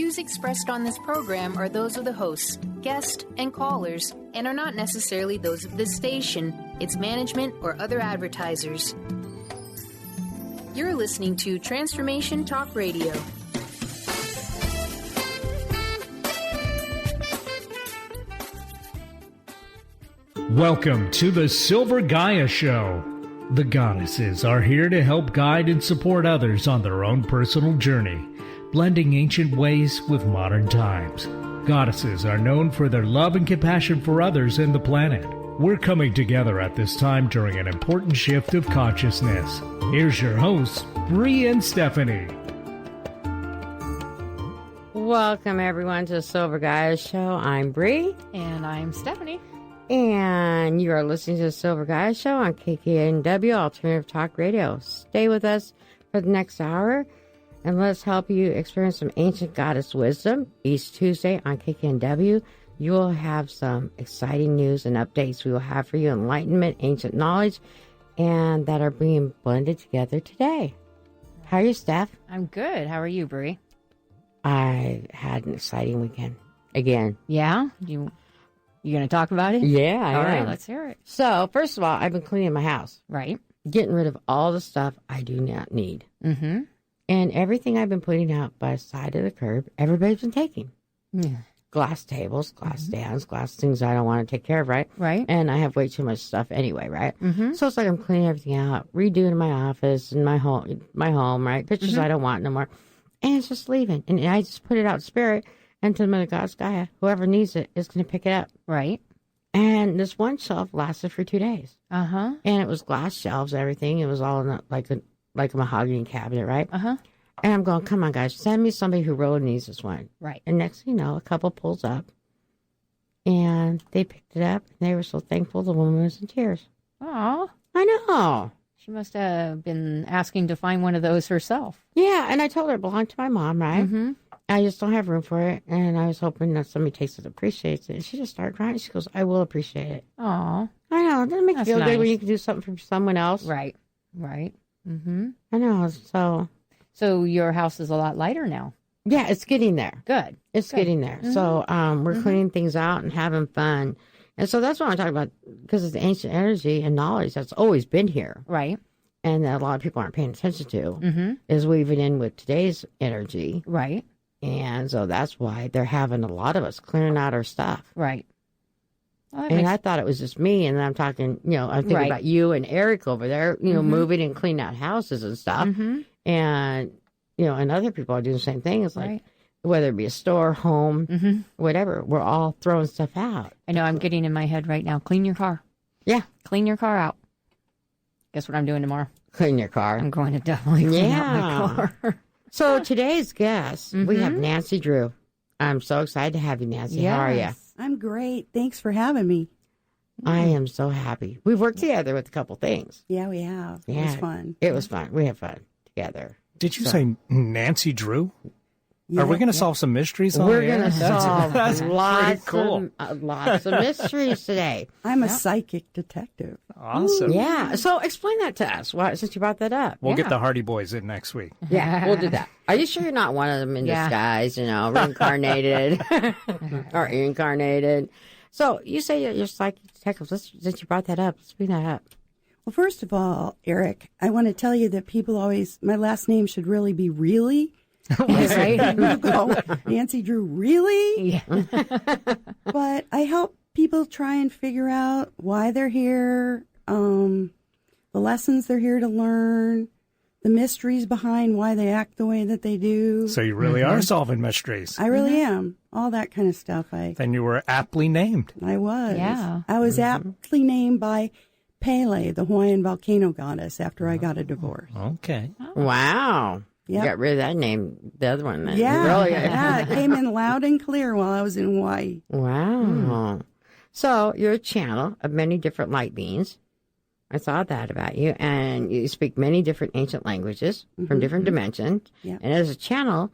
views expressed on this program are those of the hosts, guests, and callers, and are not necessarily those of this station, its management, or other advertisers. You're listening to Transformation Talk Radio. Welcome to the Silver Gaia Show. The goddesses are here to help guide and support others on their own personal journey, blending ancient ways with modern times. Goddesses are known for their love and compassion for others and the planet. We're coming together at this time during an important shift of consciousness. Here's your hosts, Brie and Stephanie. Welcome, everyone, to the Silver Gaia Show. I'm Brie. And I'm Stephanie. And you are listening to the Silver Gaia Show on KKNW Alternative Talk Radio. Stay with us for the next hour, and let's help you experience some ancient goddess wisdom. Each Tuesday on KKNW, you will have some exciting news and updates we will have for you, enlightenment, ancient knowledge, and that are being blended together today. How are you, Steph? I'm good. How are you, Brie? I had an exciting weekend. Again. Yeah? You going to talk about it? Yeah, I am. All right, let's hear it. So, first of all, I've been cleaning my house. Right. Getting rid of all the stuff I do not need. Mm-hmm. And everything I've been putting out by the side of the curb, everybody's been taking. Yeah. Glass tables, glass stands, glass things I don't want to take care of, right? Right. And I have way too much stuff anyway, right? Mm-hmm. So it's like I'm cleaning everything out, redoing my office and my home, right? Pictures I don't want no more. And it's just leaving. And I just put it out in spirit. And to the Mother Goddess Gaia, whoever needs it is going to pick it up. Right. And this one shelf lasted for 2 days. Uh-huh. And it was glass shelves, everything. It was all in like a mahogany cabinet, right? Uh-huh. And I'm going, come on, guys, send me somebody who really needs this one. Right. And next thing you know, a couple pulls up. And they picked it up. And they were so thankful. The woman was in tears. Aw. I know. She must have been asking to find one of those herself. Yeah. And I told her it belonged to my mom, right? Mm-hmm. I just don't have room for it. And I was hoping that somebody takes it, appreciates it. And she just started crying. She goes, I will appreciate it. Aw. I know. Doesn't it make you That's feel nice. good when you can do something for someone else? Right. Right. Mm-hmm. I know. So your house is a lot lighter now. Yeah, it's getting there. Good. It's getting there. Mm-hmm. So we're cleaning things out and having fun. And so that's what I'm talking about, because it's ancient energy and knowledge that's always been here. Right. And that a lot of people aren't paying attention to, Mm-hmm. is weaving in with today's energy. Right. And so that's why they're having a lot of us clearing out our stuff. Right. Well, And I thought it was just me. And then I'm talking, I'm thinking about you and Eric over there, moving and cleaning out houses and stuff. Mm-hmm. And, and other people are doing the same thing. It's like, whether it be a store, home, whatever, we're all throwing stuff out. I know I'm getting in my head right now. Clean your car. Yeah. Clean your car out. Guess what I'm doing tomorrow? Clean your car. I'm going to definitely clean out my car. So today's guest, we have Nancy Drew. I'm so excited to have you, Nancy. Yes. How are you? I'm great. Thanks for having me. I am so happy. We've worked together with a couple things. Yeah, we have. Yeah, It was fun. It was fun. We had fun together. Did you say Nancy Drew? Yeah, Are we going to solve some mysteries on We're the going air? to solve That's lots pretty cool. lots of mysteries today. I'm a psychic detective. Awesome. Yeah. So explain that to us, since you brought that up. We'll get the Hardy Boys in next week. Yeah, we'll do that. Are you sure you're not one of them in disguise, reincarnated or incarnated? So you say you're psychic detective. Since you brought that up, let's bring that up. Well, first of all, Eric, I want to tell you that people always, my last name should really be Really. Right? You go, Nancy Drew, really? Yeah. But I help people try and figure out why they're here, the lessons they're here to learn, the mysteries behind why they act the way that they do. So you really are solving mysteries. I really am. All that kind of stuff. Then you were aptly named. I was. Yeah. I was aptly named by Pele, the Hawaiian volcano goddess, after I got a divorce. Okay. Wow. Yep. You got rid of that name, the other one. Then. Yeah, Really? yeah, it came in loud and clear while I was in Hawaii. Wow. So you're a channel of many different light beings. I saw that about you. And you speak many different ancient languages from different dimensions. Yeah. And as a channel,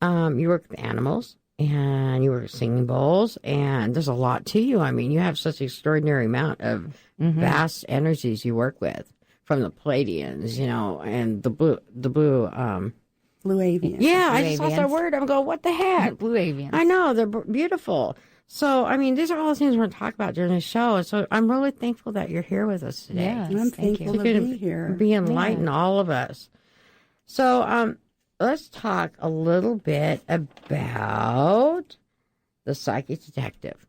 you work with animals and you work with singing bowls. And there's a lot to you. I mean, you have such an extraordinary amount of vast energies you work with. From the Pleiadians, and the blue Blue avians. Yeah, Blue I just saw that avians. word. I'm going, what the heck? Blue avians. I know, they're beautiful. So, I mean, these are all the things we're going to talk about during the show. So I'm really thankful that you're here with us today. Yes, And I'm thank thankful you. to You're be gonna here. Be enlightened, all of us. So, let's talk a little bit about the psychic detective.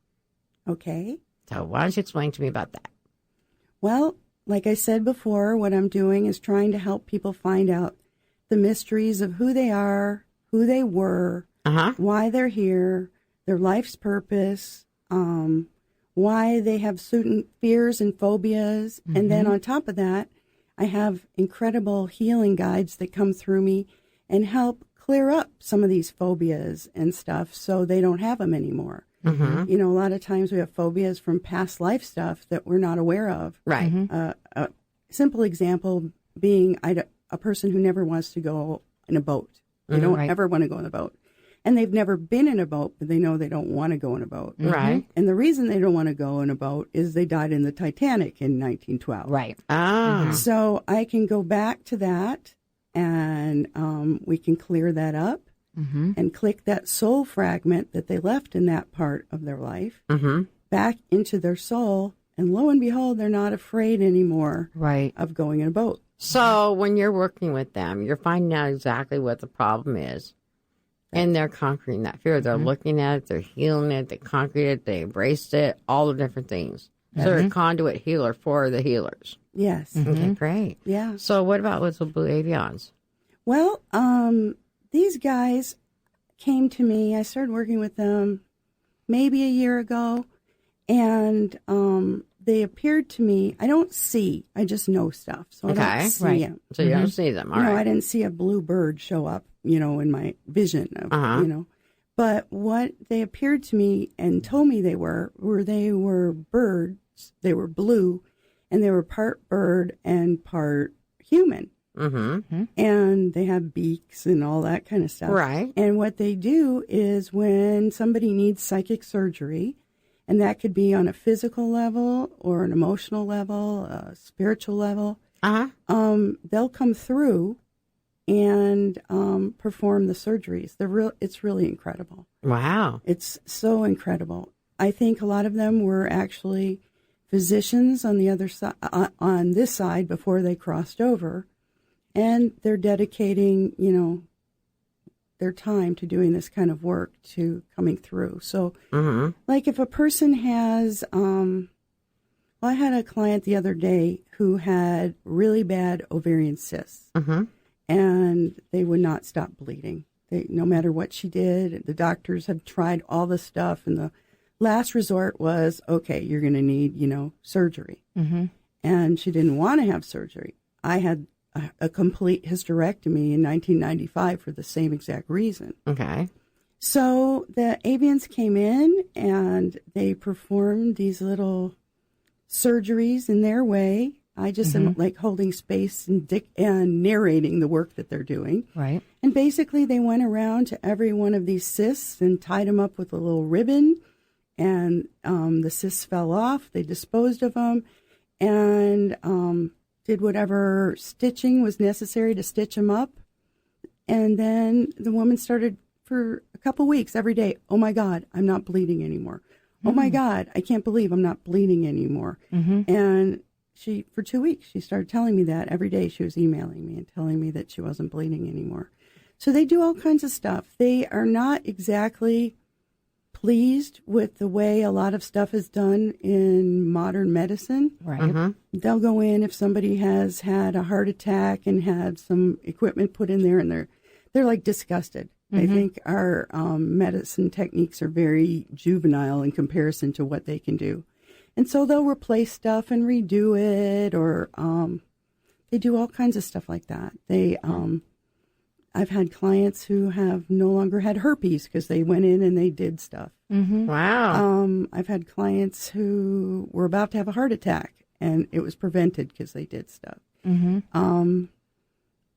Okay. So why don't you explain to me about that? Well, like I said before, what I'm doing is trying to help people find out the mysteries of who they are, who they were, why they're here, their life's purpose, why they have certain fears and phobias. And then on top of that, I have incredible healing guides that come through me and help clear up some of these phobias and stuff so they don't have them anymore. You know, a lot of times we have phobias from past life stuff that we're not aware of. Right. A simple example being a person who never wants to go in a boat. They don't ever want to go in a boat. And they've never been in a boat, but they know they don't want to go in a boat. Right. And the reason they don't want to go in a boat is they died in the Titanic in 1912. Right. So I can go back to that and we can clear that up and click that soul fragment that they left in that part of their life back into their soul. And lo and behold, they're not afraid anymore of going in a boat. So when you're working with them, you're finding out exactly what the problem is. And they're conquering that fear. They're looking at it. They're healing it. They conquered it. They embraced it. All the different things. So they're a conduit healer for the healers. Yes. Okay, great. Yeah. So what about with the blue avians? Well, these guys came to me. I started working with them maybe a year ago, and they appeared to me. I don't see. I just know stuff, so I don't see them. So you don't see them. All right. I didn't see a blue bird show up, in my vision of, But what they appeared to me and told me they were birds. They were blue, and they were part bird and part human. And they have beaks and all that kind of stuff. Right. And what they do is when somebody needs psychic surgery, and that could be on a physical level or an emotional level, a spiritual level, they'll come through and perform the surgeries. It's really incredible. Wow. It's so incredible. I think a lot of them were actually physicians on the other side, on this side before they crossed over. And they're dedicating, their time to doing this kind of work, to coming through. So, like if a person has, I had a client the other day who had really bad ovarian cysts, and they would not stop bleeding. No matter what she did, the doctors have tried all this stuff, and the last resort was, okay, you're going to need, surgery. And she didn't want to have surgery. I had a complete hysterectomy in 1995 for the same exact reason. Okay. So the avians came in and they performed these little surgeries in their way. I just am like holding space and narrating the work that they're doing. Right. And basically they went around to every one of these cysts and tied them up with a little ribbon. And the cysts fell off. They disposed of them and did whatever stitching was necessary to stitch them up. And then the woman started for a couple weeks every day. Oh, my God, I'm not bleeding anymore. Oh, my God, I can't believe I'm not bleeding anymore. And for 2 weeks, she started telling me that every day. She was emailing me and telling me that she wasn't bleeding anymore. So they do all kinds of stuff. They are not exactly pleased with the way a lot of stuff is done in modern medicine. Right. They'll go in if somebody has had a heart attack and had some equipment put in there, and they're like disgusted. They think our medicine techniques are very juvenile in comparison to what they can do. And so they'll replace stuff and redo it, or they do all kinds of stuff like that. I've had clients who have no longer had herpes because they went in and they did stuff. Wow. I've had clients who were about to have a heart attack and it was prevented because they did stuff.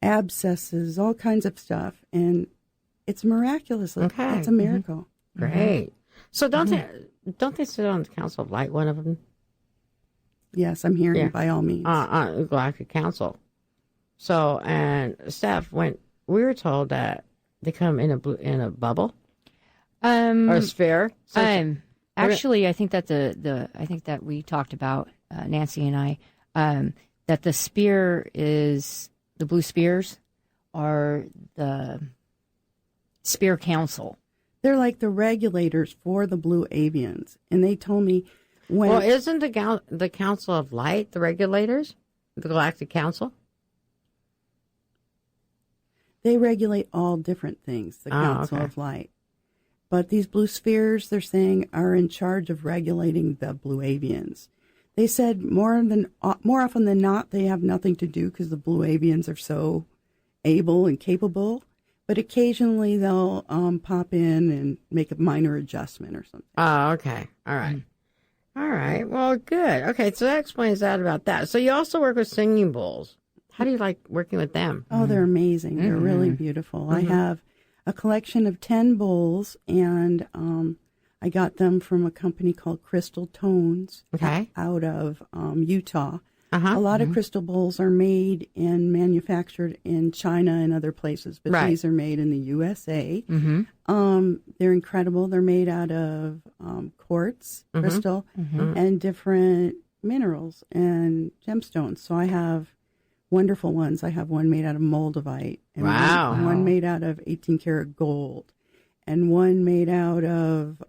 Abscesses, all kinds of stuff. And it's miraculous. Okay. It's a miracle. Great. So don't they sit on the Council of Light, one of them? Yes, I'm hearing by all means. Galactic Council. So, and Steph went we were told that they come in a bubble or a sphere. So actually, I think that I think that we talked about Nancy and I that the spear is the blue spears are the spear council. They're like the regulators for the blue avians, and they told me when. Well, isn't the Council of Light the regulators, the Galactic Council? They regulate all different things, the Council of Light. But these blue spheres, they're saying, are in charge of regulating the blue avians. They said more often than not, they have nothing to do because the blue avians are so able and capable. But occasionally they'll pop in and make a minor adjustment or something. Oh, okay. All right. All right. Well, good. Okay, so that explains that about that. So you also work with singing bowls. How do you like working with them? Oh, they're amazing. They're really beautiful. I have a collection of 10 bowls, and I got them from a company called Crystal Tones out of Utah. A lot of crystal bowls are made and manufactured in China and other places, but these are made in the USA. They're incredible. They're made out of quartz, crystal, and different minerals and gemstones. So I have wonderful ones. I have one made out of moldavite, and one made out of 18 karat gold, and one made out of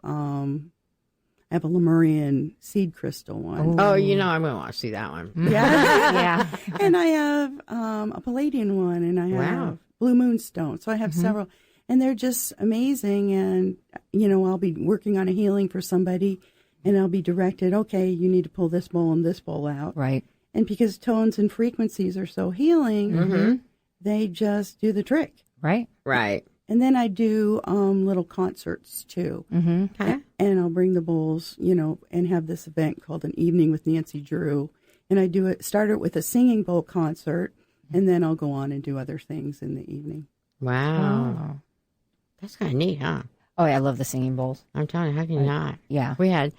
I have a Lemurian seed crystal one. Oh, I'm going to want to see that one. Yeah. And I have a Palladian one, and I have blue moonstone. So I have several, and they're just amazing. And, I'll be working on a healing for somebody, and I'll be directed, okay, you need to pull this bowl and this bowl out. Right. And because tones and frequencies are so healing, they just do the trick. Right. Right. And then I do little concerts, too. Okay. And I'll bring the bowls, and have this event called An Evening with Nancy Drew. And I start it with a singing bowl concert, and then I'll go on and do other things in the evening. Wow. That's kind of neat, huh? Oh, yeah, I love the singing bowls. I'm telling you, how can you not? Yeah. We had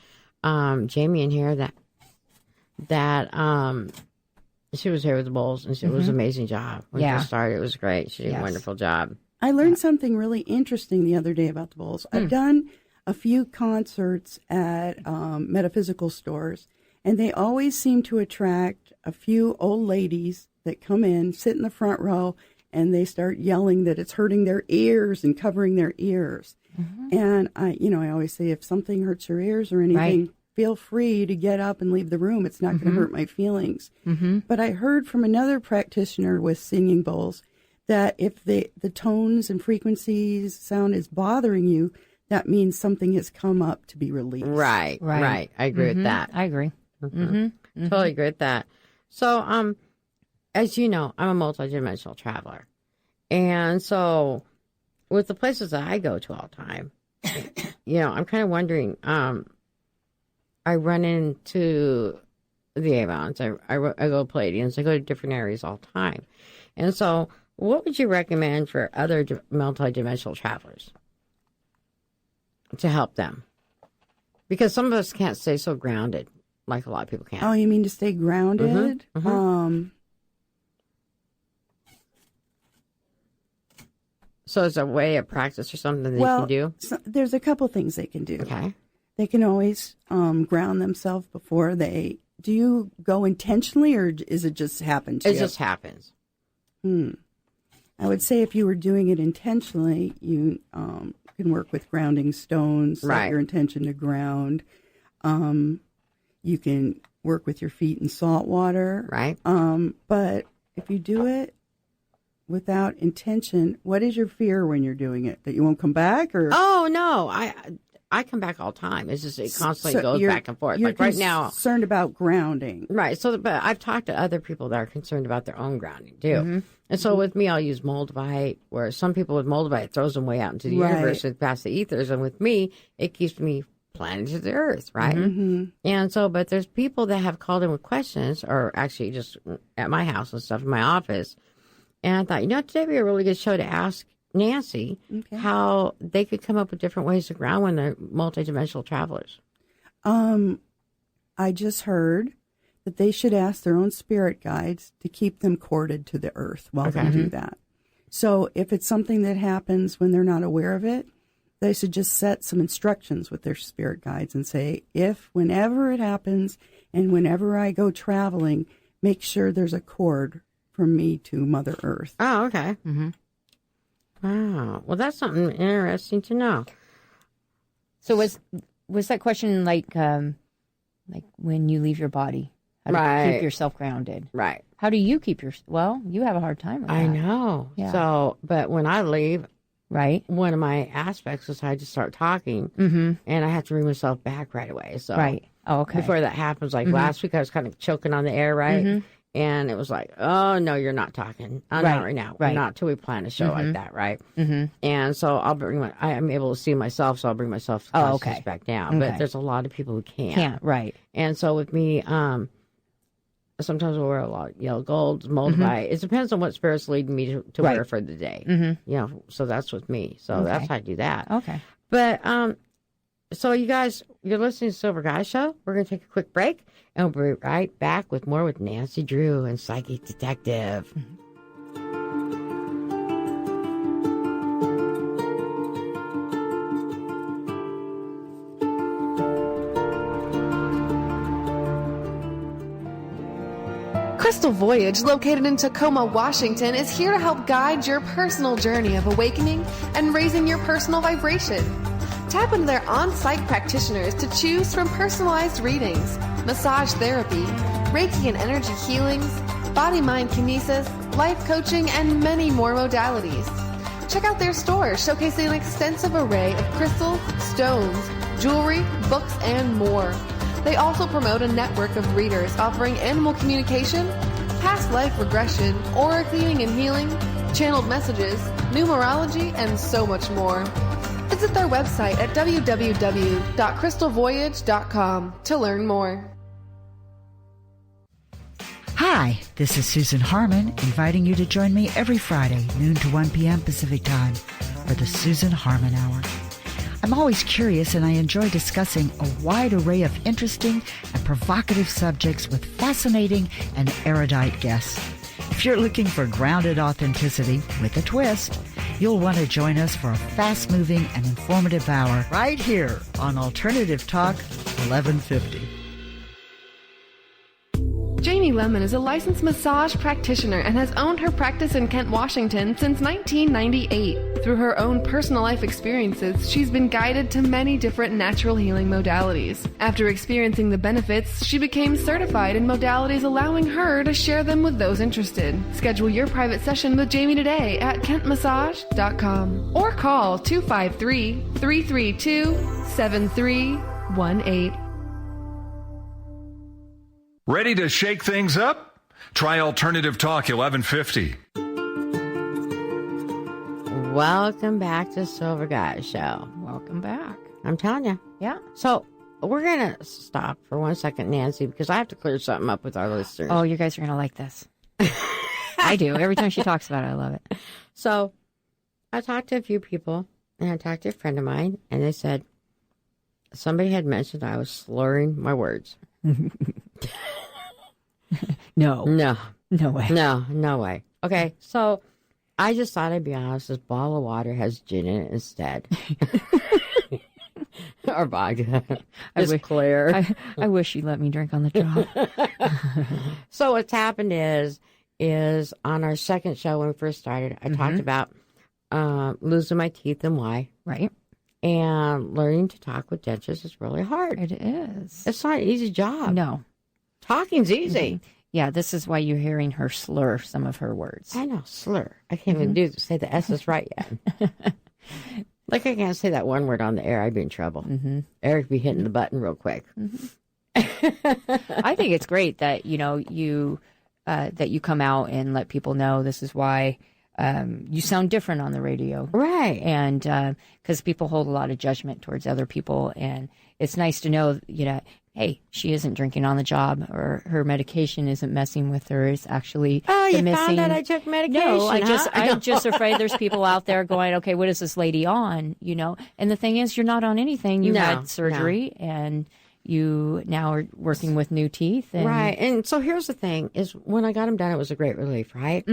Jamie in here that she was here with the bowls, and it was an amazing job. When she started, it was great. She did a wonderful job. I learned something really interesting the other day about the bowls. I've done a few concerts at metaphysical stores, and they always seem to attract a few old ladies that come in, sit in the front row, and they start yelling that it's hurting their ears and covering their ears. And I always say, if something hurts your ears or anything, feel free to get up and leave the room. It's not going to hurt my feelings. But I heard from another practitioner with singing bowls that if the tones and frequencies sound is bothering you, that means something has come up to be released. Right. I agree with that. I agree. Totally agree with that. So, as you know, I'm a multidimensional traveler. And so, with the places that I go to all the time, I'm kind of wondering, I run into the Avons, I go to Palladians, I go to different areas all the time. And so, what would you recommend for other multidimensional travelers to help them? Because some of us can't stay so grounded like a lot of people can. Oh, you mean to stay grounded? So is there a way of practice or something that you can do? There's a couple things they can do. Okay. They can always ground themselves before they... Do you go intentionally, or is it just happen to you? It just happens. I would say if you were doing it intentionally, you can work with grounding stones, set your intention to ground. You can work with your feet in salt water. Right. But if you do it without intention, what is your fear when you're doing it? That you won't come back? Or Oh, no. I come back all the time. It's just it constantly goes back and forth. You're like right now, concerned about grounding. Right. So, but I've talked to other people that are concerned about their own grounding too. And so with me, I'll use moldavite, where some people with moldavite it throws them way out into the universe and past the ethers. And with me, it keeps me planted to the earth, right? And so, but there's people that have called in with questions, or actually just at my house and stuff in my office. And I thought, today would be a really good show to ask Nancy how they could come up with different ways to ground when they're multidimensional travelers. I just heard that they should ask their own spirit guides to keep them corded to the earth while they do that. So if it's something that happens when they're not aware of it, they should just set some instructions with their spirit guides and say, whenever it happens and whenever I go traveling, make sure there's a cord from me to Mother Earth. Oh, okay. Mm-hmm. Wow. Well, that's something interesting to know. So was that question like when you leave your body? How to keep yourself grounded? Right. How do you keep well, you have a hard time with that. I know. Yeah. So, but when I leave, right, one of my aspects is I just start talking, and I have to bring myself back right away. So, right. Oh, okay. Before that happens, like last week, I was kind of choking on the air, right? And it was like, oh, no, you're not talking. Not right now. Right. Not till we plan a show like that, right? And so I'm able to see myself, so I'll bring myself back down. Okay. But there's a lot of people who can't. Right. And so with me, sometimes I'll wear a lot of yellow gold, molded by. It depends on what spirit's leading me to wear for the day. You know, so that's with me. So that's how I do that. Okay. But so you guys, you're listening to Silver Gaia Show. We're going to take a quick break, and we'll be right back with more with Nancy Drew and Psychic Detective. Crystal Voyage, located in Tacoma, Washington, is here to help guide your personal journey of awakening and raising your personal vibration. Tap into their on-site practitioners to choose from personalized readings, massage therapy, Reiki and energy healings, body-mind kinesis, life coaching, and many more modalities. Check out their store showcasing an extensive array of crystals, stones, jewelry, books, and more. They also promote a network of readers offering animal communication, past life regression, aura cleaning and healing, channeled messages, numerology, and so much more. Visit their website at www.crystalvoyage.com to learn more. Hi, this is Susan Harmon, inviting you to join me every Friday, noon to 1 p.m. Pacific Time, for the Susan Harmon Hour. I'm always curious, and I enjoy discussing a wide array of interesting and provocative subjects with fascinating and erudite guests. If you're looking for grounded authenticity with a twist, you'll want to join us for a fast-moving and informative hour right here on Alternative Talk 1150. Jamie Lemon is a licensed massage practitioner and has owned her practice in Kent, Washington since 1998. Through her own personal life experiences, she's been guided to many different natural healing modalities. After experiencing the benefits, she became certified in modalities, allowing her to share them with those interested. Schedule your private session with Jamie today at kentmassage.com or call 253-332-7318. Ready to shake things up? Try Alternative Talk 1150. Welcome back to Silver Gaia Show. Welcome back. I'm telling you. Yeah. So we're going to stop for 1 second, Nancy, because I have to clear something up with our listeners. Oh, you guys are going to like this. I do. Every time she talks about it, I love it. So I talked to a few people, and I talked to a friend of mine, and they said somebody had mentioned I was slurring my words. No way. No way. Okay, so I just thought I'd be honest. This bottle of water has gin in it instead. Or vodka. It's clear. I wish you'd let me drink on the job. So what's happened is on our second show when we first started, I talked about losing my teeth and why. Right. And learning to talk with dentures is really hard. It is. It's not an easy job. No. Talking's easy. Yeah, this is why you're hearing her slur some of her words. I know, slur. I can't even say the S's right yet. Like I can't say that one word on the air, I'd be in trouble. Eric be hitting the button real quick. I think it's great that, you come out and let people know this is why you sound different on the radio. Right. And because people hold a lot of judgment towards other people. And it's nice to know, hey, she isn't drinking on the job, or her medication isn't messing with her. It's actually found out I took medication. No, I'm just afraid there's people out there going, okay, what is this lady on? And the thing is, you're not on anything. You had surgery and you now are working with new teeth. Right. And so here's the thing is when I got them done, it was a great relief, right?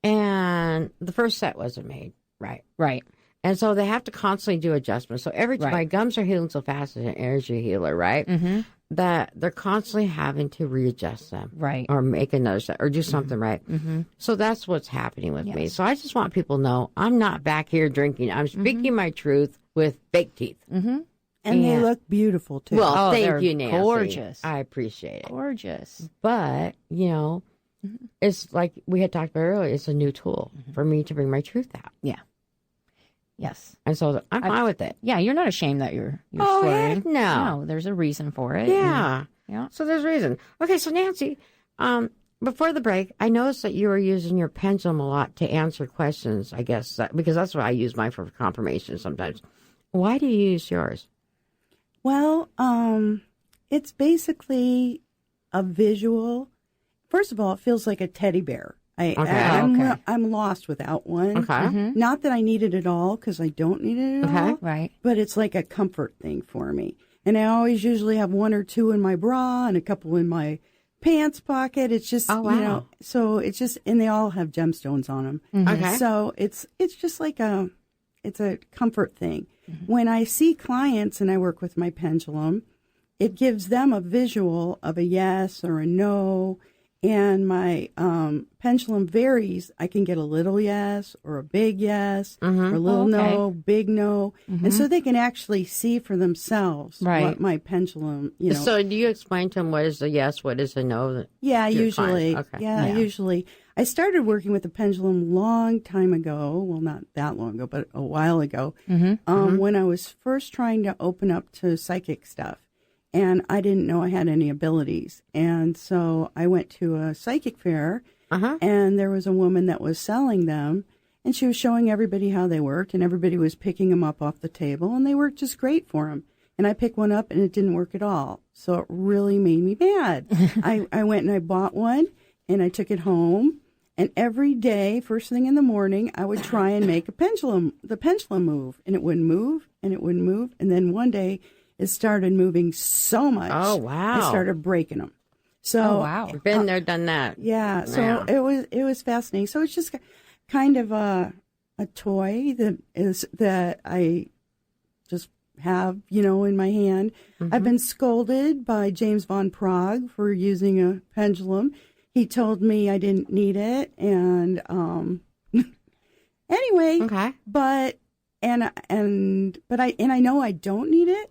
and the first set wasn't made right. Right. And so they have to constantly do adjustments. So every time my gums are healing so fast as an energy healer, right? Mm-hmm. That they're constantly having to readjust them. Right. Or make another set or do something right. Mm-hmm. So that's what's happening with me. So I just want people to know I'm not back here drinking. I'm speaking my truth with fake teeth. Mm-hmm. And they look beautiful, too. Well, they're thank you, Nancy. gorgeous. I appreciate it. Gorgeous. But, you know, it's like we had talked about earlier, it's a new tool for me to bring my truth out. Yeah. Yes. And so I'm fine with it. Yeah, you're not ashamed that you're Oh, slurring. heck no. No, there's a reason for it. Yeah. Yeah. So there's a reason. Okay, so Nancy, before the break, I noticed that you were using your pendulum a lot to answer questions, I guess, because that's what I use mine for confirmation sometimes. Why do you use yours? Well, it's basically a visual. First of all, it feels like a teddy bear. I'm lost without one. Okay. Mm-hmm. Not that I need it at all, because I don't need it at all. Right. But it's like a comfort thing for me. And I always usually have one or two in my bra and a couple in my pants pocket. It's just, you know, so it's just, and they all have gemstones on them. Mm-hmm. Okay. So it's just like it's a comfort thing. Mm-hmm. When I see clients and I work with my pendulum, it gives them a visual of a yes or a no. And my pendulum varies. I can get a little yes or a big yes or a little no, big no. And so they can actually see for themselves what my pendulum, you know. So do you explain to them what is a yes, what is a no? Yeah, usually. Okay. Yeah, usually. I started working with the pendulum a long time ago. Well, not that long ago, but a while ago. When I was first trying to open up to psychic stuff. And I didn't know I had any abilities. And so I went to a psychic fair, and there was a woman that was selling them, and she was showing everybody how they worked, and everybody was picking them up off the table, and they worked just great for them. And I picked one up, and it didn't work at all. So it really made me mad. I went and I bought one, and I took it home, and every day, first thing in the morning, I would try and make the pendulum move, and it wouldn't move, and it wouldn't move. And then one day, it started moving so much. Oh, wow. I started breaking them. So, Been there, done that. Yeah. So it was fascinating. So it's just kind of a toy that I just have, you know, in my hand. I've been scolded by James Von Prague for using a pendulum. He told me I didn't need it, and anyway. Okay. But I know I don't need it.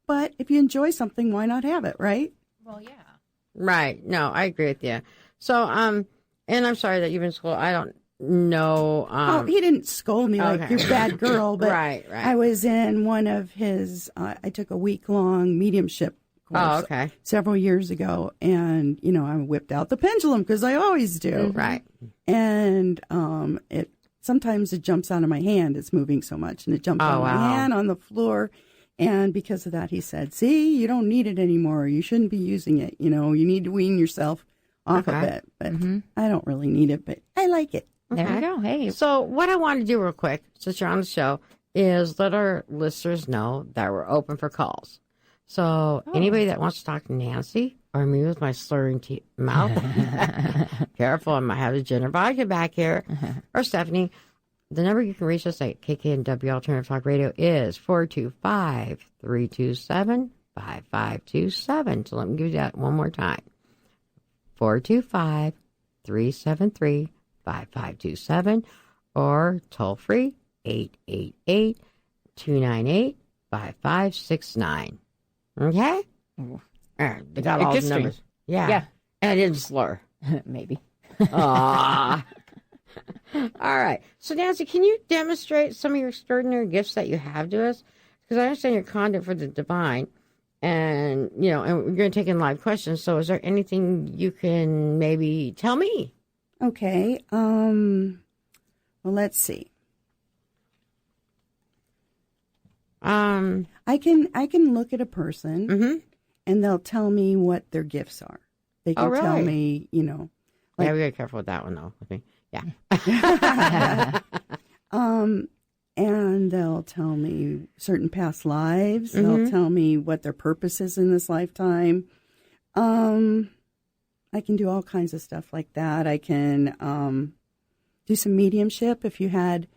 But if you enjoy something, why not have it, right? Well, yeah. Right. No, I agree with you. So, and I'm sorry that you've been scolded. I don't know. He didn't scold me like you're a bad girl, but right. I was in one of his, I took a week-long mediumship course several years ago, and, you know, I whipped out the pendulum because I always do. Right. And sometimes it jumps out of my hand. It's moving so much, and it jumped out of my hand on the floor. And because of that, he said, see, you don't need it anymore. You shouldn't be using it. You know, you need to wean yourself off of it. But I don't really need it, but I like it. There you go. Hey. So what I want to do real quick, since you're on the show, is let our listeners know that we're open for calls. So anybody that wants to talk to Nancy or me with my slurring mouth, careful, I might have a Jenner vodka back here, or Stephanie. The number you can reach us at KKNW Alternative Talk Radio is 425-327-5527. So let me give you that one more time. 425-373-5527 or toll free 888-298-5569. Okay? They got all the numbers. Yeah. And I didn't slur. Maybe. Aww. All right. So, Nancy, can you demonstrate some of your extraordinary gifts that you have to us? Because I understand you're conduit for the divine, and, you know, and we're going to take in live questions. So is there anything you can maybe tell me? Okay. Well, let's see. I can look at a person and they'll tell me what their gifts are. They can tell me, you know. Like, yeah, we gotta be careful with that one though. With me. Yeah. And they'll tell me certain past lives. They'll tell me what their purpose is in this lifetime. I can do all kinds of stuff like that. I can do some mediumship. If you had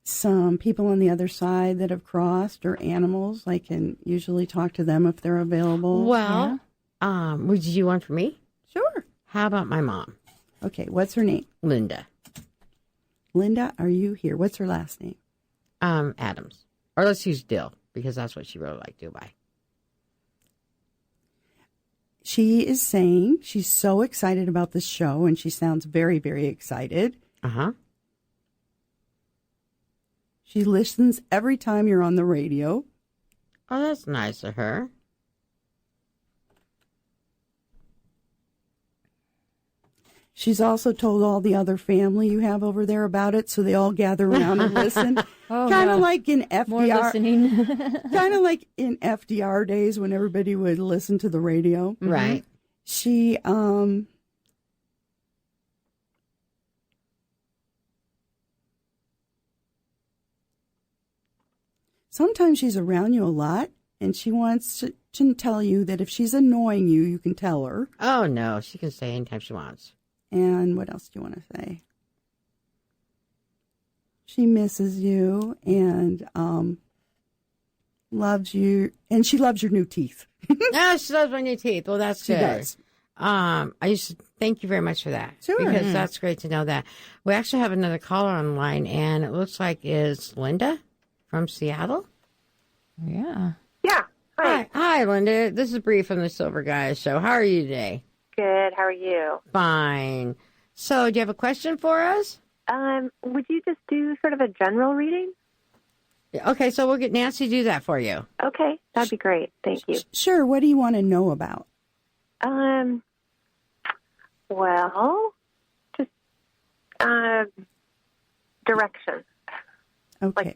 some people on the other side that have crossed or animals, I can usually talk to them if they're available. Well, would you want for me? Sure. How about my mom? Okay, what's her name? Linda. Linda, are you here? What's her last name? Adams. Or let's use Dill, because that's what she really liked to go by. She is saying she's so excited about this show, and she sounds very, very excited. Uh-huh. She listens every time you're on the radio. Oh, that's nice of her. She's also told all the other family you have over there about it, so they all gather around and listen. Kind of like in FDR. More listening. Kind of like in FDR days when everybody would listen to the radio. Right. She, sometimes she's around you a lot, and she wants to tell you that if she's annoying you, you can tell her. Oh, no. She can say anytime she wants. And what else do you want to say? She misses you and loves you, and she loves your new teeth. No, she loves my new teeth. Well, that's She good. does. I used to thank you very much for that. Sure. Because that's great to know that. We actually have another caller online, and it looks like it's Linda from Seattle. Yeah. Yeah. Hi. Hi, Linda. This is Brie from the Silver Gaia Show. How are you today? Good. How are you? Fine. So, do you have a question for us? Would you just do sort of a general reading? Okay, so we'll get Nancy to do that for you. Okay, that'd be great. Thank you. Sure. What do you want to know about? Well, just direction. Okay. Like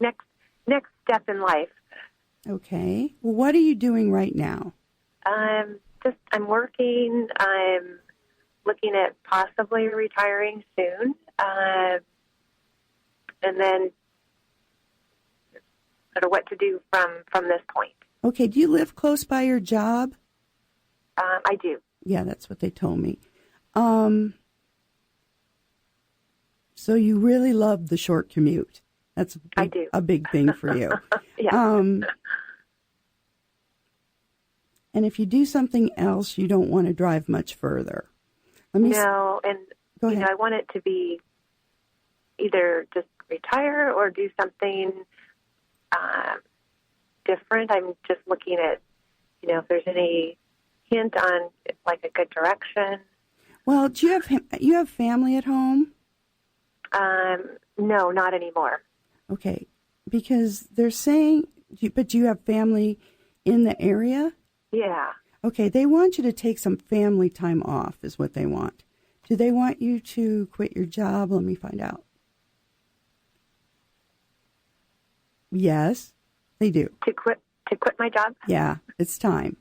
next step in life. Okay. Well, what are you doing right now? I'm working. I'm looking at possibly retiring soon. And then sort of what to do from this point. Okay. Do you live close by your job? I do. Yeah, that's what they told me. So you really love the short commute. That's I do. a big thing for you. Yeah. And if you do something else, you don't want to drive much further. No, and Go you know, ahead. I want it to be either just retire or do something different. I'm just looking at, if there's any hint on like a good direction. Well, do you have family at home? No, not anymore. Okay, because they're saying, but do you have family in the area? Yeah. Okay, they want you to take some family time off is what they want. Do they want you to quit your job? Let me find out. Yes, they do. To quit my job? Yeah, it's time.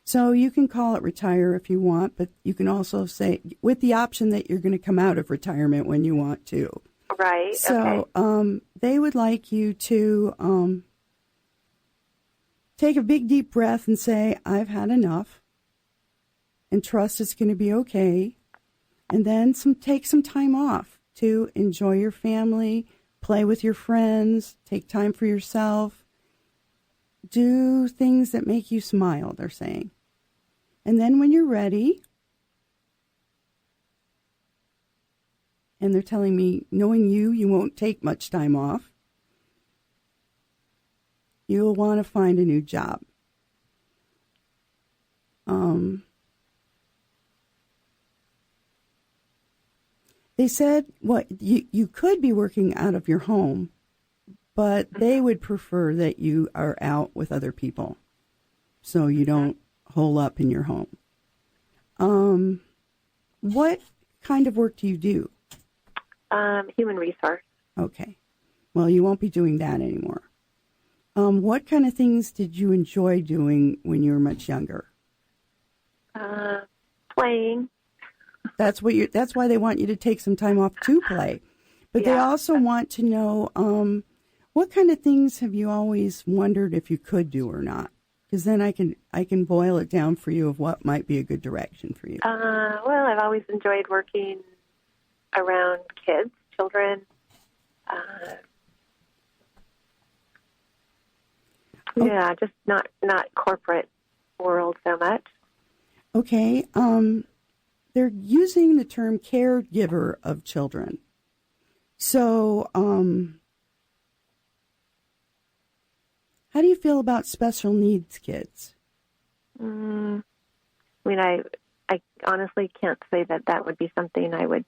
So you can call it retire if you want, but you can also say, with the option that you're going to come out of retirement when you want to. Right. So okay. They would like you to take a big deep breath and say, I've had enough, and trust it's going to be okay. And then take some time off to enjoy your family, play with your friends, take time for yourself, do things that make you smile, they're saying. And then when you're ready, and they're telling me, knowing you won't take much time off, you'll want to find a new job. They said, you could be working out of your home, but they would prefer that you are out with other people so you don't hole up in your home. What kind of work do you do? Human resource. Okay. Well, you won't be doing that anymore. What kind of things did you enjoy doing when you were much younger? Playing. That's why they want you to take some time off to play. But they also want to know what kind of things have you always wondered if you could do or not? Because then I can boil it down for you of what might be a good direction for you. Well, I've always enjoyed working around kids, children. Yeah, just not corporate world so much. Okay. They're using the term caregiver of children. So, how do you feel about special needs kids? I mean, I honestly can't say that would be something I would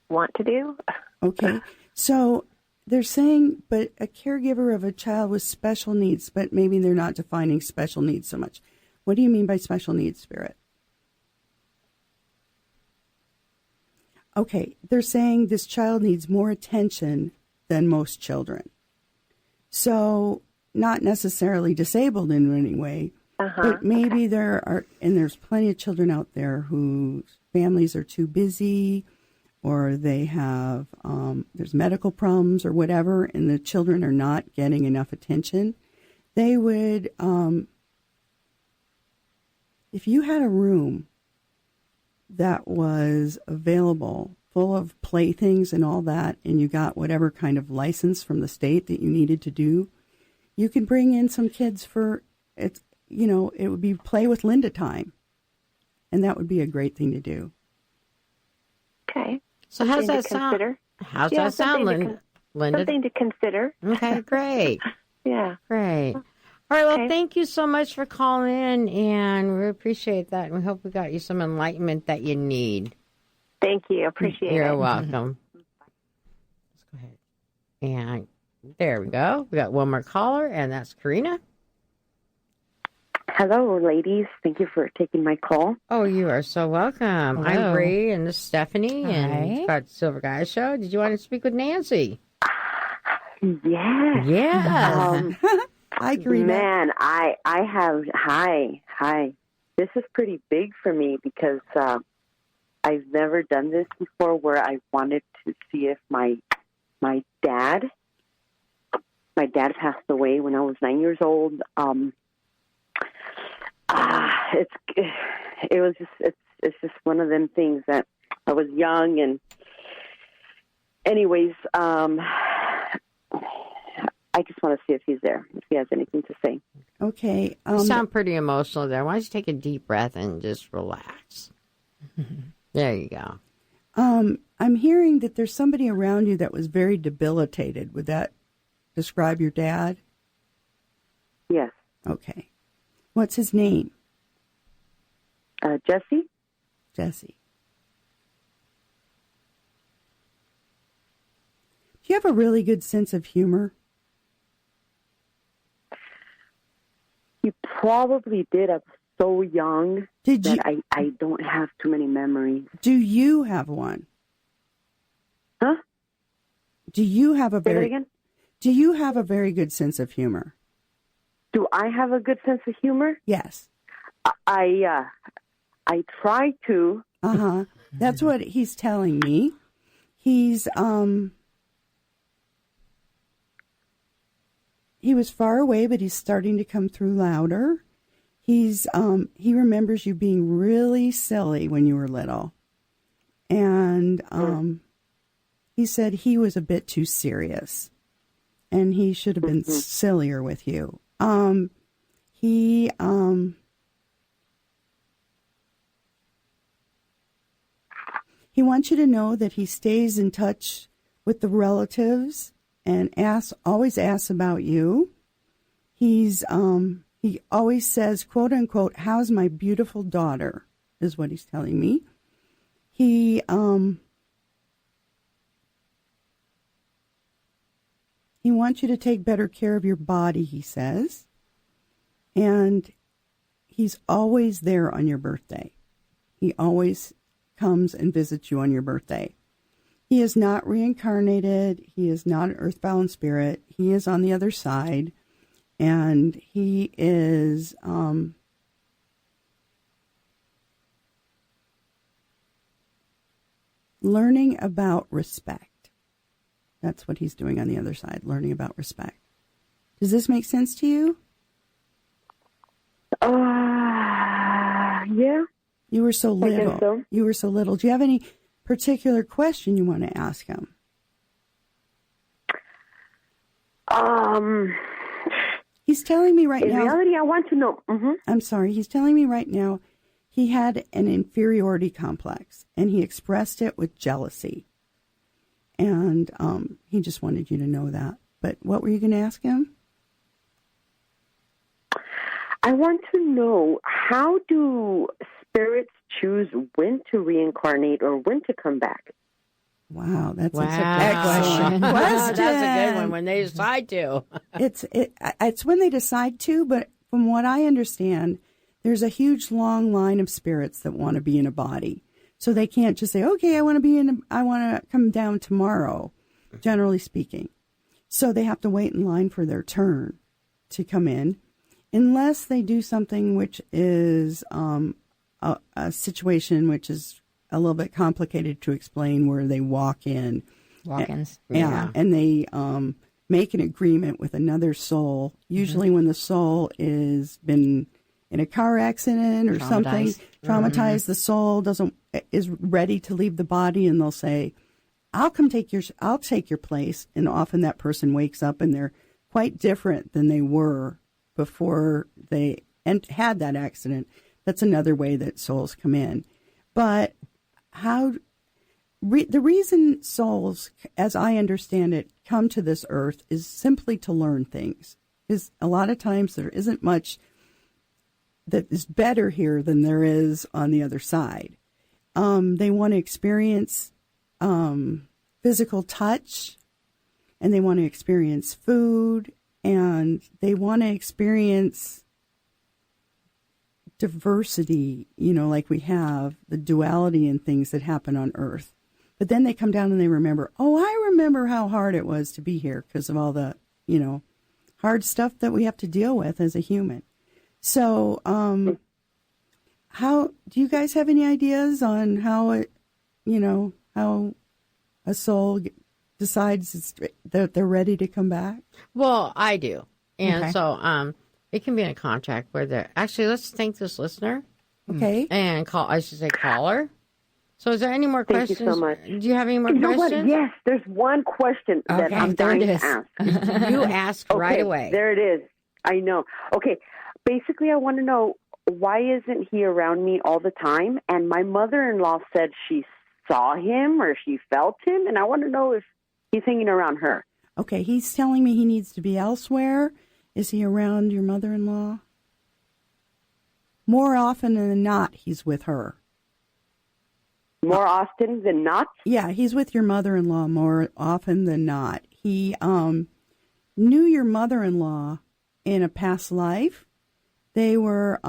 want to do. Okay. So they're saying, but a caregiver of a child with special needs, but maybe they're not defining special needs so much. What do you mean by special needs, Spirit? Okay. They're saying this child needs more attention than most children. So not necessarily disabled in any way, but maybe there are, and there's plenty of children out there whose families are too busy, or they have, there's medical problems or whatever, and the children are not getting enough attention. They would, if you had a room that was available, full of playthings and all that, and you got whatever kind of license from the state that you needed to do, you could bring in some kids for, it's, you know, it would be play with Linda time. And that would be a great thing to do. Okay. So how's that sound? How's that sound, Linda? Something to consider. Okay, great. Yeah. Great. All right, well, thank you so much for calling in, and we appreciate that, and we hope we got you some enlightenment that you need. Thank you. Appreciate it. You're welcome. Let's go ahead. And there we go. We got one more caller, and that's Karina. Hello, ladies. Thank you for taking my call. Oh, you are so welcome. Hello. I'm Brie, and this is Stephanie, and Hi. it's got Silver Gaia Show. Did you want to speak with Nancy? Yeah. Yeah. Hi, Karina. Man, I have, hi. This is pretty big for me because I've never done this before, where I wanted to see if my dad passed away when I was 9 years old. It's just one of them things that I was young, and anyways, I just want to see if he's there, if he has anything to say. Okay. You sound pretty emotional there. Why don't you take a deep breath and just relax? There you go. I'm hearing that there's somebody around you that was very debilitated. Would that describe your dad? Yes. Okay. What's his name? Jesse? Jesse. Do you have a really good sense of humor? He probably did. I was so young that I don't have too many memories. Do you have one? Huh? Do you have a Say that again? Do you have a very good sense of humor? Do I have a good sense of humor? Yes. I try to. That's what he's telling me. He's he was far away, but he's starting to come through louder. He remembers you being really silly when you were little. And he said he was a bit too serious, and he should have been sillier with you. He wants you to know that he stays in touch with the relatives and always asks about you. He always says, quote unquote, "How's my beautiful daughter?" is what he's telling me. He wants you to take better care of your body, he says. And he's always there on your birthday. He always comes and visits you on your birthday. He is not reincarnated. He is not an earthbound spirit. He is on the other side. And he is learning about respect. That's what he's doing on the other side, learning about respect. Does this make sense to you? Yeah. You were so little. I guess so. You were so little. Do you have any particular question you want to ask him? He's telling me right in now. In reality, I want to know. I'm sorry. He's telling me right now he had an inferiority complex, and he expressed it with jealousy. And he just wanted you to know that. But what were you going to ask him? I want to know, how do spirits choose when to reincarnate or when to come back? Wow, that's Wow. a good question. That's a good one, when they decide to. It's when they decide to, but from what I understand, there's a huge long line of spirits that want to be in a body. So they can't just say, okay, I want to come down tomorrow, generally speaking. So they have to wait in line for their turn to come in, unless they do something which is a situation which is a little bit complicated to explain, where they walk in. Walk-ins. Yeah. And they make an agreement with another soul, usually when the soul is been in a car accident or something, traumatized. The soul is ready to leave the body, and they'll say, I'll take your place. And often that person wakes up and they're quite different than they were before they had that accident. That's another way that souls come in. But the reason souls, as I understand it, come to this earth is simply to learn things. Because a lot of times there isn't much that is better here than there is on the other side. They want to experience physical touch, and they want to experience food, and they want to experience diversity, like we have the duality in things that happen on Earth. But then they come down and they remember, I remember how hard it was to be here because of all the, hard stuff that we have to deal with as a human. So, how do you guys have any ideas on how how a soul decides that they're ready to come back? Well, I do. And so, it can be in a contract where they're actually, let's thank this listener. Okay. And caller. So is there any more questions? Thank you so much. Do you have any more questions? questions? What? Yes, there's one question that I'm dying to ask. You ask right away. There it is. I know. Okay. Basically, I want to know, why isn't he around me all the time? And my mother-in-law said she saw him or she felt him, and I want to know if he's hanging around her. Okay, he's telling me he needs to be elsewhere. Is he around your mother-in-law? More often than not, he's with her. More often than not? Yeah, he's with your mother-in-law more often than not. He knew your mother-in-law in a past life. They were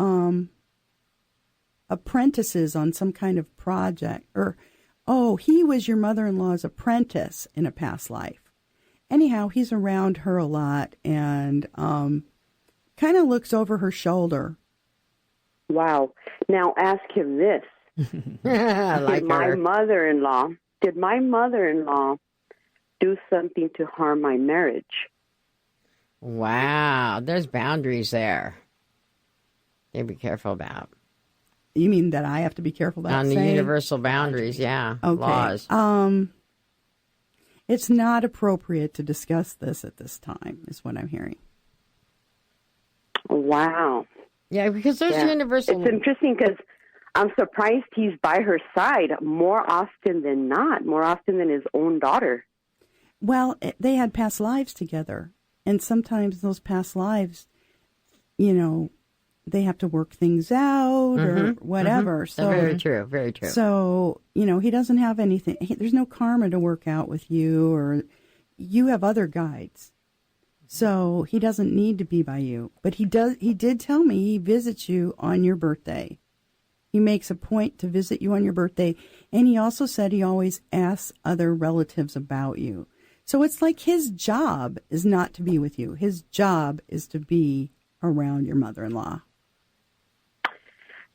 apprentices on some kind of project. He was your mother-in-law's apprentice in a past life. Anyhow, he's around her a lot and kind of looks over her shoulder. Wow. Now ask him this. Did my mother-in-law do something to harm my marriage? Wow. There's boundaries there. You be careful about. You mean that I have to be careful about on the universal boundaries, yeah. Okay. Laws. It's not appropriate to discuss this at this time, is what I'm hearing. Wow. Yeah, because there's universal... It's interesting because I'm surprised he's by her side more often than not, more often than his own daughter. Well, they had past lives together. And sometimes those past lives, they have to work things out or whatever. So very true, very true. So, he doesn't have anything. There's no karma to work out with you, or you have other guides. So he doesn't need to be by you. But he did tell me he visits you on your birthday. He makes a point to visit you on your birthday. And he also said he always asks other relatives about you. So it's like his job is not to be with you. His job is to be around your mother-in-law.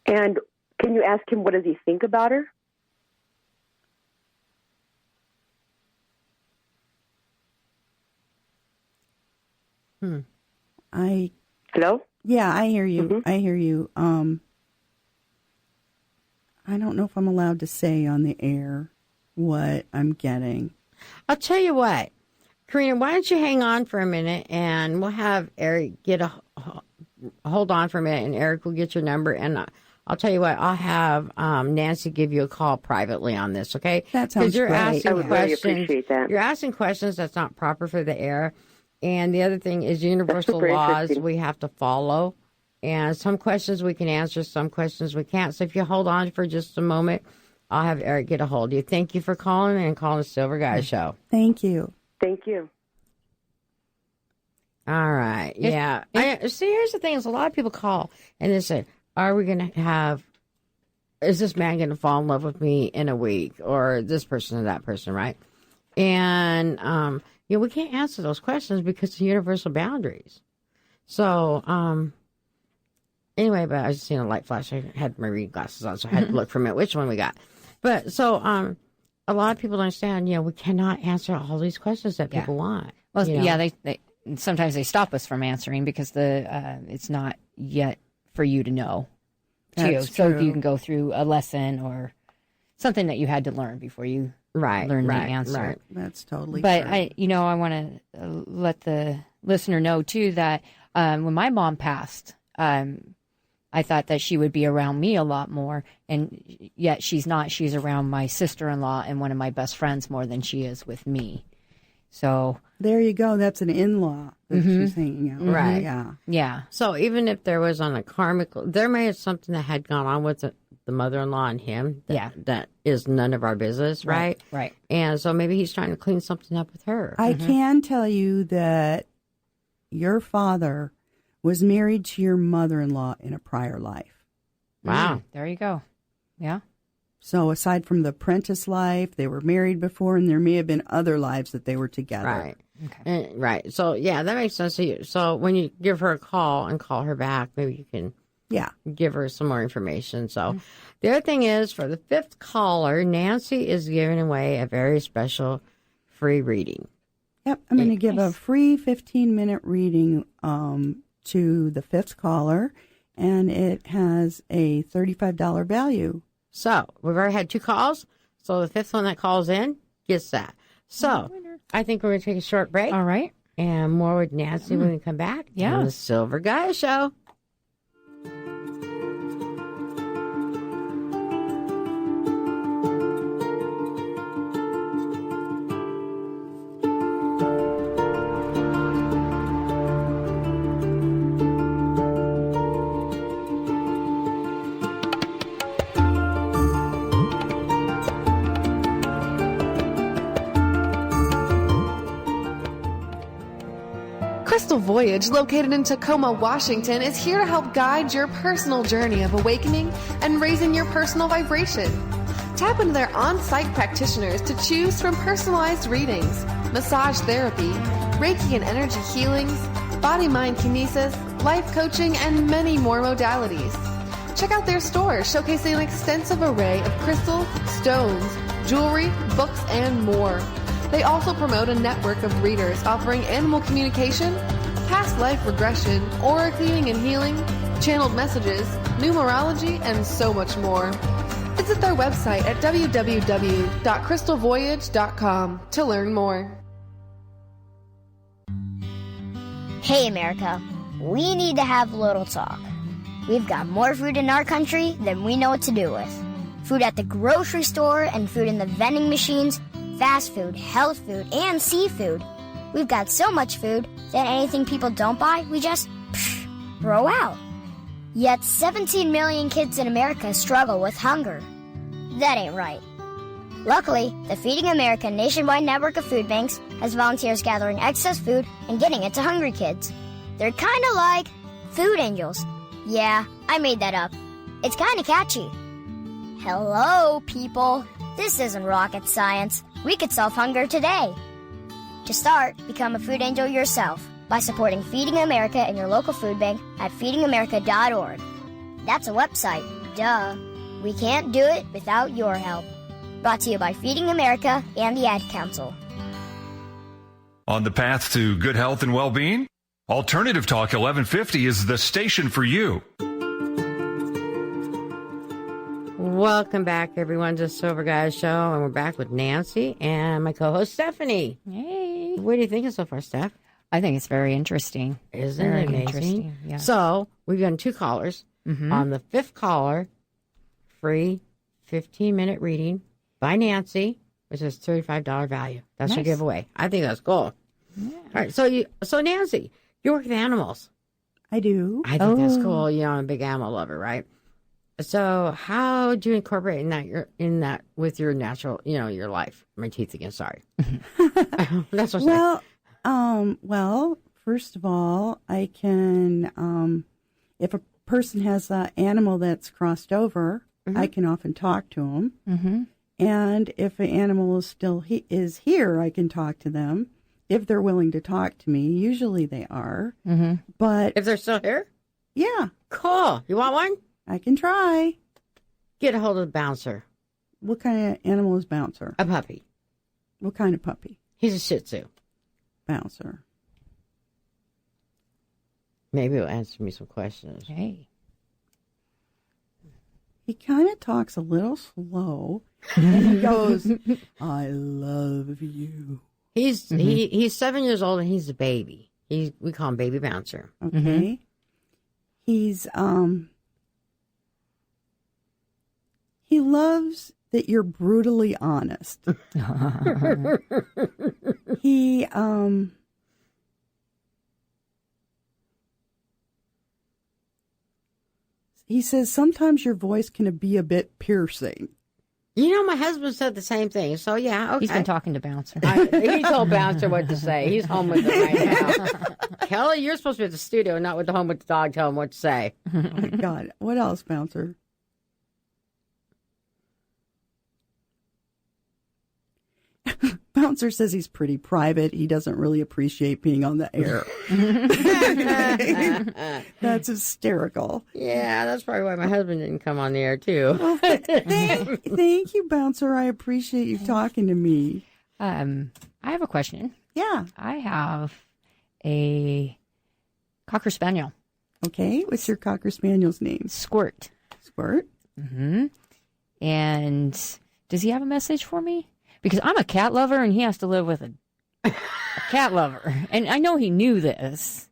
And can you ask him, what does he think about her? Hello? Yeah, I hear you. I hear you. I don't know if I'm allowed to say on the air what I'm getting. I'll tell you what. Karina, why don't you hang on for a minute, and we'll have Eric hold on for a minute, and Eric will get your number, and I'll tell you what, I'll have Nancy give you a call privately on this, okay? That sounds great. I would really appreciate that. You're asking questions that's not proper for the air. And the other thing is universal laws we have to follow. And some questions we can answer, some questions we can't. So if you hold on for just a moment, I'll have Eric get a hold of you. Thank you for calling and calling the Silver Gaia Show. Thank you. Thank you. All right. Yeah. See, here's the thing is a lot of people call and they say, are we going to is this man going to fall in love with me in a week, or this person or that person, right? And, we can't answer those questions because of universal boundaries. So, anyway, but I was just seeing a light flash. I had my reading glasses on, so I had to look for a minute which one we got. But so, a lot of people don't understand, we cannot answer all these questions that people want. Well, they sometimes they stop us from answering because it's not yet for you to know, too. That's so true. you can go through a lesson or something that you had to learn before you learn the answer. Right. That's totally But true. I want to let the listener know too that when my mom passed, I thought that she would be around me a lot more, and yet she's not. She's around my sister-in-law and one of my best friends more than she is with me. So there you go. That's an in-law that she's hanging out with. Right. Yeah. yeah. So even if there was on a karmic, there may have something that had gone on with the mother-in-law and him. That is none of our business, right? Right. And so maybe he's trying to clean something up with her. I can tell you that your father was married to your mother-in-law in a prior life. Wow. There you go. Yeah. So aside from the apprentice life, they were married before, and there may have been other lives that they were together. Right. Okay. Right. So, yeah, that makes sense to you. So when you give her a call and call her back, maybe you can give her some more information. So the other thing is, for the fifth caller, Nancy is giving away a very special free reading. Yep. I'm going to give a free 15-minute reading to the fifth caller, and it has a $35 value. So we've already had 2 calls. So the fifth one that calls in gets that. So I think we're going to take a short break. All right. And more with Nancy when we come back. Yeah. On the Silver Gaia Show. Crystal Voyage, located in Tacoma, Washington, is here to help guide your personal journey of awakening and raising your personal vibration. Tap into their on-site practitioners to choose from personalized readings, massage therapy, Reiki and energy healings, body-mind kinesis, life coaching, and many more modalities. Check out their store, showcasing an extensive array of crystals, stones, jewelry, books, and more. They also promote a network of readers offering animal communication, past life regression, aura cleaning and healing, channeled messages, numerology, and so much more. Visit their website at www.crystalvoyage.com to learn more. Hey America, we need to have a little talk. We've got more food in our country than we know what to do with. Food at the grocery store and food in the vending machines, fast food, health food, and seafood. We've got so much food that anything people don't buy, we just throw out. Yet 17 million kids in America struggle with hunger. That ain't right. Luckily, the Feeding America nationwide network of food banks has volunteers gathering excess food and getting it to hungry kids. They're kind of like food angels. Yeah, I made that up. It's kind of catchy. Hello, people. This isn't rocket science. We could solve hunger today. To start, become a food angel yourself by supporting Feeding America and your local food bank at feedingamerica.org. That's a website, duh. We can't do it without your help. Brought to you by Feeding America and the Ad Council. On the path to good health and well-being? Alternative Talk 1150 is the station for you. Welcome back, everyone, to the Silver Gaia Show, and we're back with Nancy and my co-host Stephanie. Hey. What do you think so far, Steph? I think it's very interesting. Isn't very it amazing? Interesting. Yeah. So we've done 2 callers. On the 5th caller, free 15-minute reading by Nancy, which is $35 value. That's Nice. your giveaway. I think that's cool. Yeah. All right, so Nancy, you work with animals. I do. I think that's cool. You know, I'm a big animal lover, right? So how do you incorporate in that with your natural, your life? My teeth again. Sorry. That's what. Well, first of all, I can, if a person has an animal that's crossed over, I can often talk to them. Mm-hmm. And if an animal is still is here, I can talk to them if they're willing to talk to me. Usually they are. Mm-hmm. But if they're still here, yeah, cool. You want one? I can try. Get a hold of the bouncer. What kind of animal is Bouncer? A puppy. What kind of puppy? He's a Shih Tzu. Bouncer. Maybe he'll answer me some questions. Hey. He kind of talks a little slow, and he goes, "I love you." He's 7 years old, and he's a baby. We call him Baby Bouncer. Okay. Mm-hmm. He's he loves that you're brutally honest. He says sometimes your voice can be a bit piercing. You know, my husband said the same thing. So, yeah, okay. He's been talking to Bouncer. He told Bouncer what to say. He's home with him right now. Kelly, you're supposed to be at the studio, not with the home with the dog. Tell him what to say. Oh, my God. What else, Bouncer? Bouncer says he's pretty private. He doesn't really appreciate being on the air. That's hysterical. Yeah, that's probably why my husband didn't come on the air, too. Well, thank you, Bouncer. I appreciate you talking to me. I have a question. Yeah. I have a Cocker Spaniel. Okay. What's your Cocker Spaniel's name? Squirt. Squirt? Mm-hmm. And does he have a message for me? Because I'm a cat lover, and he has to live with a cat lover. And I know he knew this.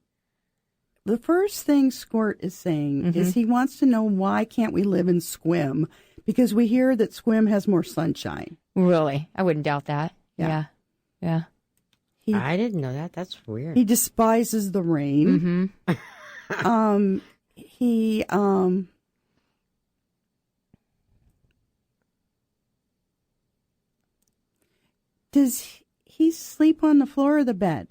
The first thing Squirt is saying is he wants to know why can't we live in Squim? Because we hear that Squim has more sunshine. Really? I wouldn't doubt that. Yeah. I didn't know that. That's weird. He despises the rain. Mm-hmm. He does he sleep on the floor or the bed?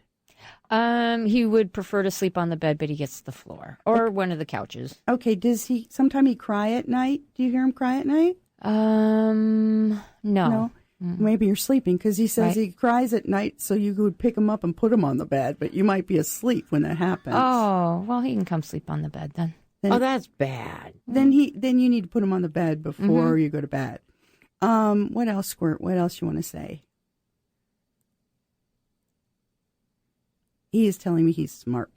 He would prefer to sleep on the bed, but he gets the floor or one of the couches. Okay. Does he sometimes he cry at night? Do you hear him cry at night? No. Maybe you're sleeping because he says he cries at night, so you would pick him up and put him on the bed, but you might be asleep when that happens. Oh, well, he can come sleep on the bed then. That's bad. Then you need to put him on the bed before you go to bed. What else, Squirt? What else you want to say? He is telling me he's smart.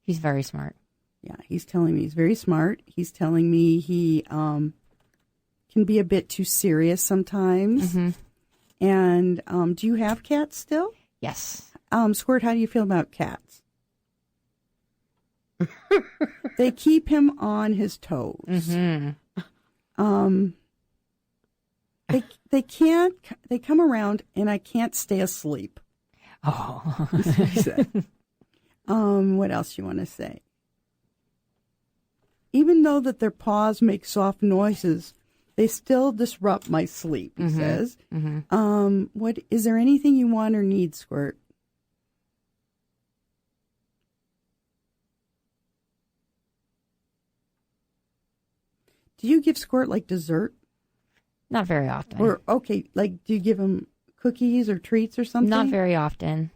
He's very smart. Yeah, he's telling me he's very smart. He's telling me he can be a bit too serious sometimes. Mm-hmm. And do you have cats still? Yes. Squirt, how do you feel about cats? They keep him on his toes. Mm-hmm. They come around and I can't stay asleep. Oh. What else you want to say? Even though that their paws make soft noises, they still disrupt my sleep, he says. Mm-hmm. What is there anything you want or need, Squirt? Do you give Squirt like dessert? Not very often. Or do you give him cookies or treats or something? Not very often.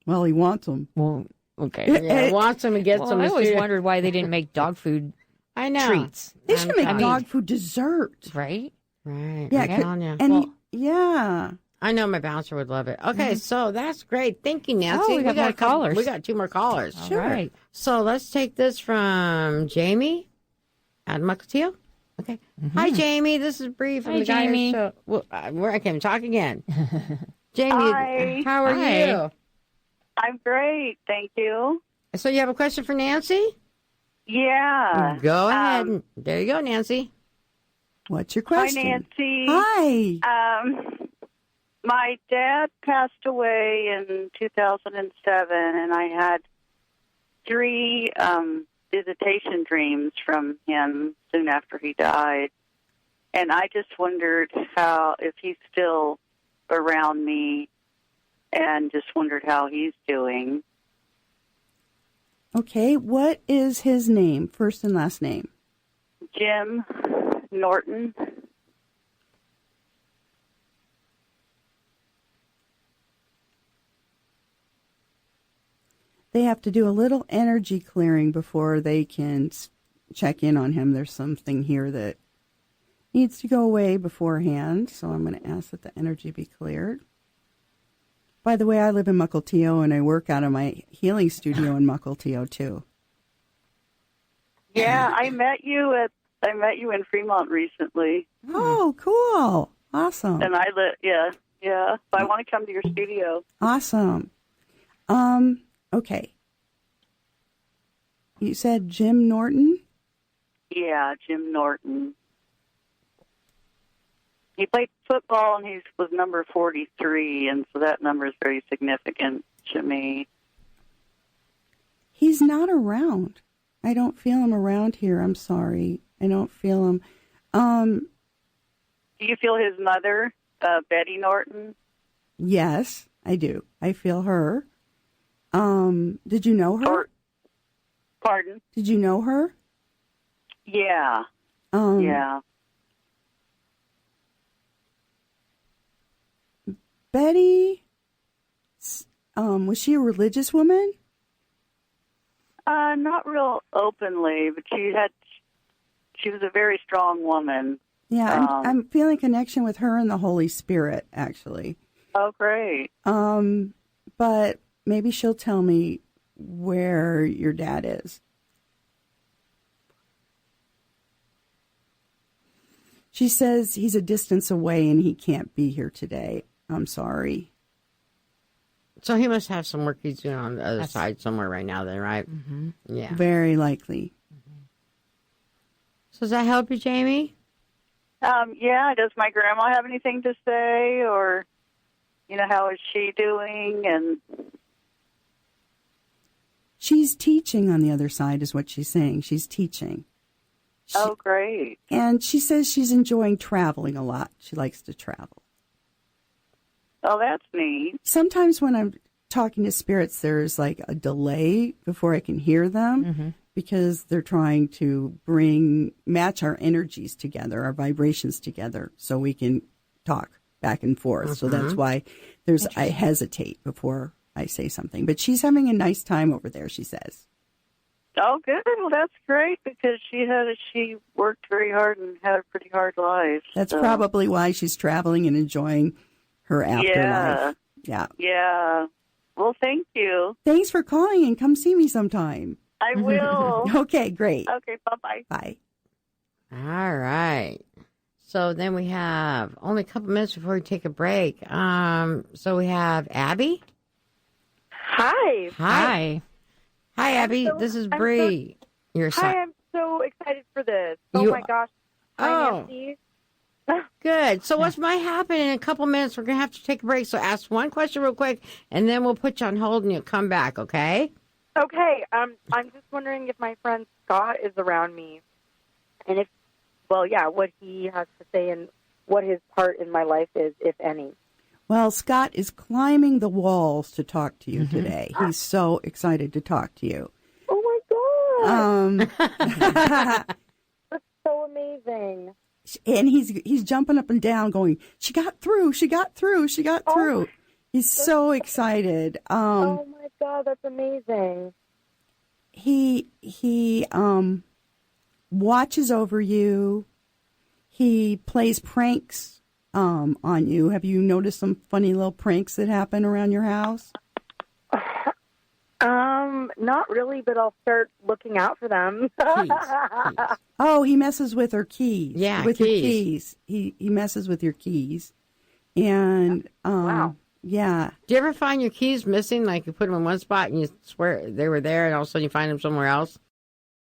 Well, he wants them. Well, okay. Yeah, he wants them and gets them. I always wondered why they didn't make dog food treats. They should make dog food dessert. Right? Right. Yeah. Yeah. I know my bouncer would love it. Okay, so that's great. Thank you, Nancy. Oh, we got more callers. We got 2 more callers. All right. So let's take this from Jamie at Mukilteo. Okay. Hi, Jamie. This is Brie from the Gaia Jamie. Show. Well, I can't talk again. Jamie, Hi. how are you? I'm great, thank you. So you have a question for Nancy? Yeah. Go ahead. There you go, Nancy. What's your question? Hi, Nancy. Hi. My dad passed away in 2007, and I had 3 visitation dreams from him soon after he died. And I just wondered if he's still around me, and just wondered how he's doing. Okay, what is his name, first and last name? Jim Norton. They have to do a little energy clearing before they can check in on him. There's something here that needs to go away beforehand, so I'm going to ask that the energy be cleared. By the way, I live in Mukilteo, and I work out of my healing studio in Mukilteo, too. Yeah, I met you in Fremont recently. Oh, cool. Awesome. And yeah. So I want to come to your studio. Awesome. Okay. You said Jim Norton? Yeah, Jim Norton. He played football, and he was number 43, and so that number is very significant to me. He's not around. I don't feel him around here. I'm sorry. I don't feel him. Do you feel his mother, Betty Norton? Yes, I do. I feel her. Did you know her? Pardon? Did you know her? Yeah. Yeah. Betty, was she a religious woman? Not real openly, but she was a very strong woman. Yeah, I'm feeling connection with her and the Holy Spirit, actually. Oh, great. But maybe she'll tell me where your dad is. She says he's a distance away and he can't be here today. I'm sorry. So he must have some work he's doing on the other side somewhere right now then, right? Mm-hmm. Yeah. Very likely. Mm-hmm. So does that help you, Jamie? Yeah. Does my grandma have anything to say, or, how is she doing? And she's teaching on the other side is what she's saying. She's teaching. Oh, great. And she says she's enjoying traveling a lot. She likes to travel. Oh, that's neat. Sometimes when I'm talking to spirits, there's like a delay before I can hear them because they're trying to match our energies together, our vibrations together, so we can talk back and forth. So that's why I hesitate before I say something. But she's having a nice time over there, she says. Oh, good. Well, that's great because she worked very hard and had a pretty hard life. That's probably why she's traveling and enjoying her afterlife. Yeah. Yeah. Well, thank you. Thanks for calling, and come see me sometime. I will. Okay, great. Okay, bye-bye. Bye. All right. So then we have only a couple minutes before we take a break. So we have Abby. Hi. Hi, Abby. This is Brie. Hi, I'm so excited for this. Oh, my gosh. Hi, Nancy. Good. So what's might happen in a couple minutes? We're going to have to take a break. So ask one question real quick, and then we'll put you on hold, and you'll come back, okay? Okay. I'm just wondering if my friend Scott is around me, and what he has to say and what his part in my life is, if any. Well, Scott is climbing the walls to talk to you today. He's so excited to talk to you. Oh, my God. That's so amazing. And he's jumping up and down going, she got through, she got through, she got through. He's so excited. Oh, my God, that's amazing. He watches over you. He plays pranks on you. Have you noticed some funny little pranks that happen around your house? Not really, but I'll start looking out for them. Keys. Oh, he messes with her keys. Yeah, with keys. your keys. He messes with your keys, and Wow. yeah. Do you ever find your keys missing? Like you put them in one spot and you swear they were there, and all of a sudden you find them somewhere else?